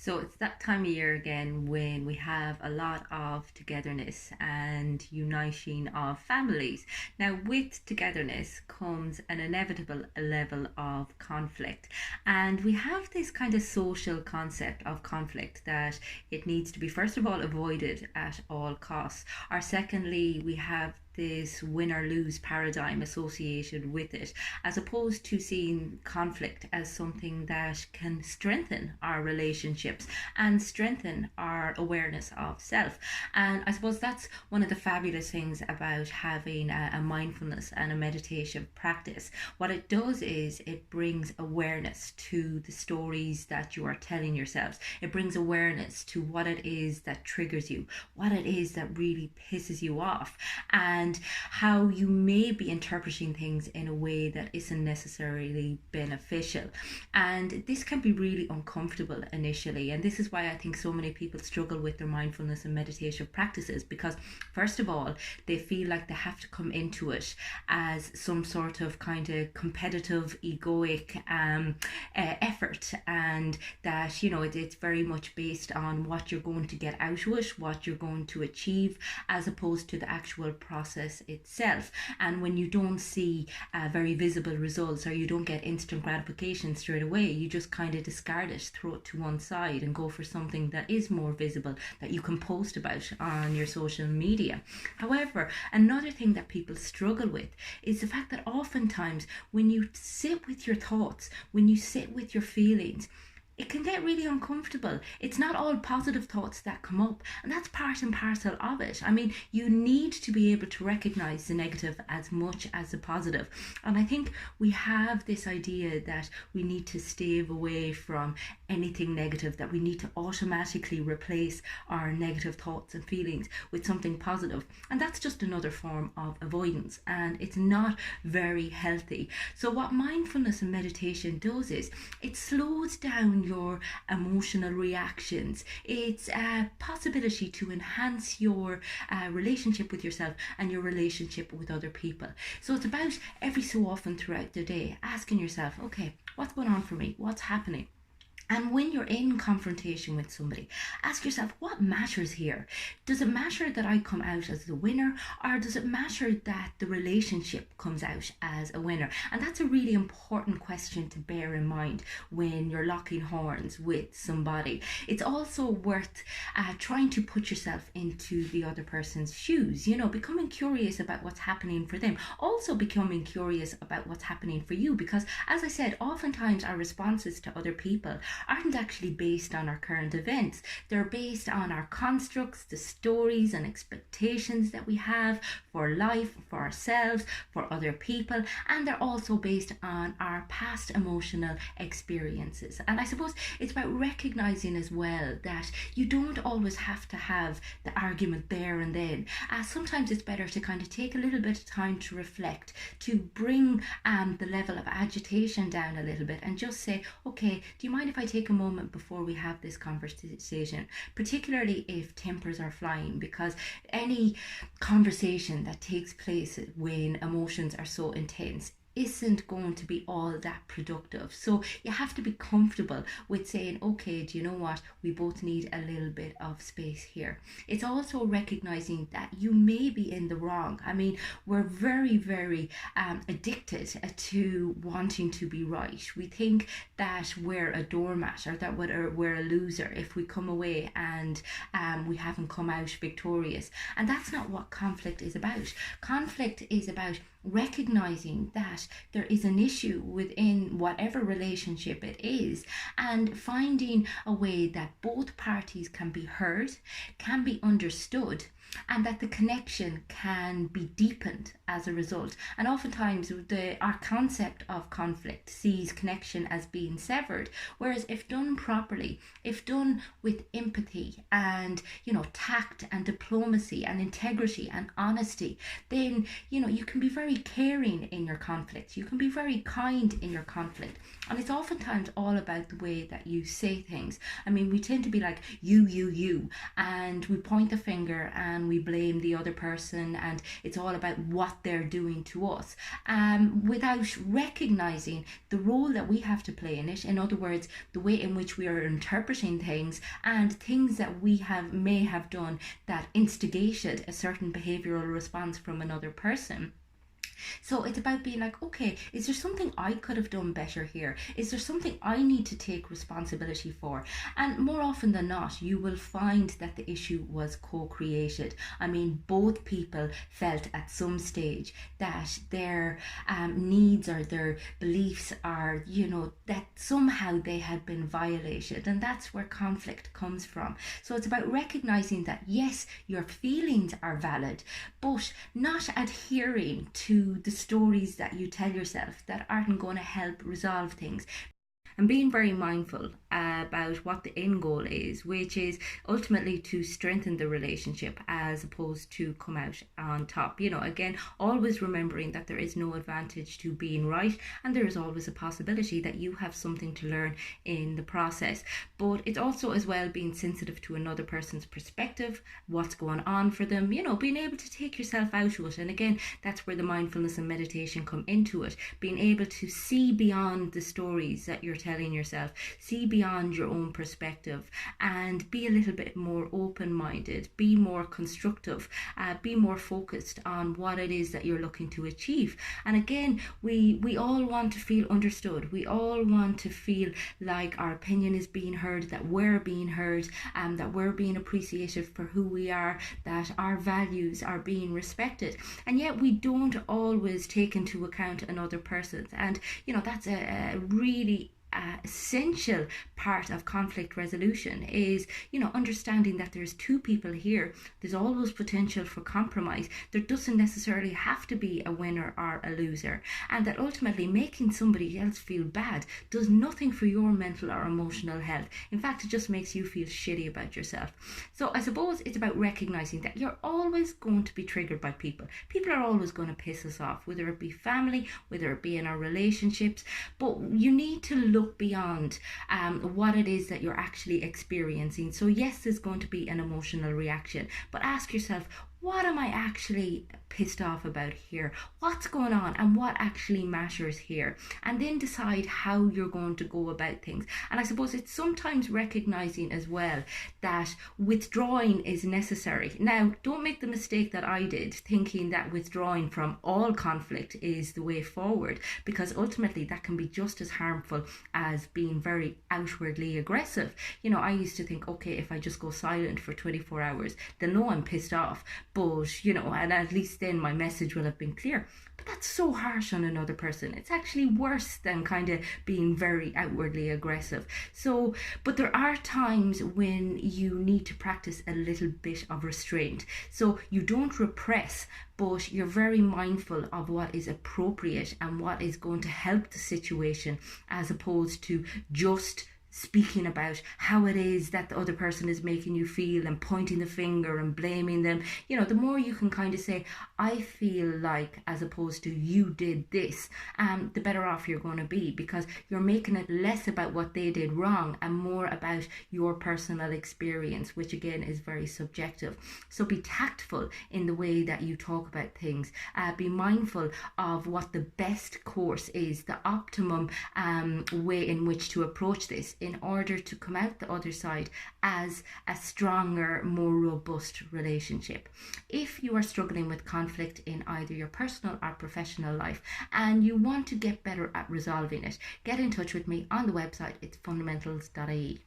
So it's that time of year again when we have a lot of togetherness and uniting of families. Now, with togetherness comes an inevitable level of conflict, and we have this kind of social concept of conflict that it needs to be, first of all, avoided at all costs, or secondly, we have this win or lose paradigm associated with it, as opposed to seeing conflict as something that can strengthen our relationships and strengthen our awareness of self. And I suppose that's one of the fabulous things about having a mindfulness and a meditation practice. What it does is it brings awareness to the stories that you are telling yourselves. It brings awareness to what it is that triggers you, what it is that really pisses you off, and how you may be interpreting things in a way that isn't necessarily beneficial. And this can be really uncomfortable initially. And this is why I think so many people struggle with their mindfulness and meditation practices, because, first of all, they feel like they have to come into it as some sort of kind of competitive, egoic effort, and that, it's very much based on what you're going to get out of it, what you're going to achieve, as opposed to the actual process itself. And when you don't see very visible results, or you don't get instant gratification straight away, you just kind of discard it, throw it to one side, and go for something that is more visible, that you can post about on your social media. However, another thing that people struggle with is the fact that oftentimes when you sit with your thoughts, when you sit with your feelings, it can get really uncomfortable. It's not all positive thoughts that come up, and that's part and parcel of it. I mean, you need to be able to recognize the negative as much as the positive. And I think we have this idea that we need to stave away from anything negative, that we need to automatically replace our negative thoughts and feelings with something positive. And that's just another form of avoidance, and it's not very healthy. So, what mindfulness and meditation does is it slows down your emotional reactions. It's a possibility to enhance your relationship with yourself and your relationship with other people. So it's about every so often throughout the day asking yourself, okay, what's going on for me? What's happening? And when you're in confrontation with somebody, ask yourself, what matters here? Does it matter that I come out as the winner, or does it matter that the relationship comes out as a winner? And that's a really important question to bear in mind when you're locking horns with somebody. It's also worth trying to put yourself into the other person's shoes, becoming curious about what's happening for them. Also becoming curious about what's happening for you, because, as I said, oftentimes our responses to other people aren't actually based on our current events. They're based on our constructs, the stories and expectations that we have for life, for ourselves, for other people, and they're also based on our past emotional experiences. And I suppose it's about recognizing as well that you don't always have to have the argument there and then. Sometimes it's better to kind of take a little bit of time to reflect, to bring the level of agitation down a little bit, and just say, okay, do you mind if I take a moment before we have this conversation, particularly if tempers are flying, because any conversation that takes place when emotions are so intense isn't going to be all that productive. So you have to be comfortable with saying, okay, do you know what? We both need a little bit of space here. It's also recognizing that you may be in the wrong. I mean, we're very, very addicted to wanting to be right. We think that we're a doormat, or that we're a loser if we come away and we haven't come out victorious. And that's not what conflict is about. Conflict is about recognizing that there is an issue within whatever relationship it is, and finding a way that both parties can be heard, can be understood, and that the connection can be deepened as a result. And oftentimes our concept of conflict sees connection as being severed, whereas if done properly, if done with empathy and tact and diplomacy and integrity and honesty, then you can be very caring in your conflict, you can be very kind in your conflict. And it's oftentimes all about the way that you say things. I mean, we tend to be like you, and we point the finger, and and we blame the other person, and it's all about what they're doing to us, without recognizing the role that we have to play in it. In other words, the way in which we are interpreting things, and things that we may have done that instigated a certain behavioral response from another person. So it's about being like, okay, is there something I could have done better here? Is there something I need to take responsibility for? And more often than not, you will find that the issue was co-created. I mean, both people felt at some stage that their needs or their beliefs are, that somehow they had been violated. And that's where conflict comes from. So it's about recognizing that, yes, your feelings are valid, but not adhering to the stories that you tell yourself that aren't going to help resolve things. And being very mindful about what the end goal is, which is ultimately to strengthen the relationship as opposed to come out on top. Again, always remembering that there is no advantage to being right, and there is always a possibility that you have something to learn in the process. But it's also as well being sensitive to another person's perspective, what's going on for them, being able to take yourself out of it. And again, that's where the mindfulness and meditation come into it, being able to see beyond the stories that you're telling yourself, see beyond your own perspective, and be a little bit more open-minded, be more constructive, be more focused on what it is that you're looking to achieve. And again, we all want to feel understood. We all want to feel like our opinion is being heard, that we're being heard, that we're being appreciated for who we are, that our values are being respected. And yet we don't always take into account another person's. And that's a really essential part of conflict resolution is, understanding that there's two people here. There's always potential for compromise. There doesn't necessarily have to be a winner or a loser, and that ultimately making somebody else feel bad does nothing for your mental or emotional health. In fact, it just makes you feel shitty about yourself. So I suppose it's about recognizing that you're always going to be triggered by people. People are always going to piss us off, whether it be family, whether it be in our relationships. But you need to look beyond what it is that you're actually experiencing. So yes, there's going to be an emotional reaction, but ask yourself, what am I actually pissed off about here? What's going on, and what actually matters here? And then decide how you're going to go about things. And I suppose it's sometimes recognizing as well that withdrawing is necessary. Now, don't make the mistake that I did, thinking that withdrawing from all conflict is the way forward, because ultimately that can be just as harmful as being very outwardly aggressive. I used to think, okay, if I just go silent for 24 hours, they'll know I'm pissed off. But, and at least then my message will have been clear. But that's so harsh on another person. It's actually worse than kind of being very outwardly aggressive. So, but there are times when you need to practice a little bit of restraint. So you don't repress, but you're very mindful of what is appropriate and what is going to help the situation, as opposed to just speaking about how it is that the other person is making you feel and pointing the finger and blaming them. The more you can kind of say, I feel like, as opposed to you did this, the better off you're going to be, because you're making it less about what they did wrong and more about your personal experience, which again is very subjective. So be tactful in the way that you talk about things. Be mindful of what the best course is, the optimum way in which to approach this, in order to come out the other side as a stronger, more robust relationship. If you are struggling with conflict in either your personal or professional life and you want to get better at resolving it, get in touch with me on the website. It's fundamentals.ie.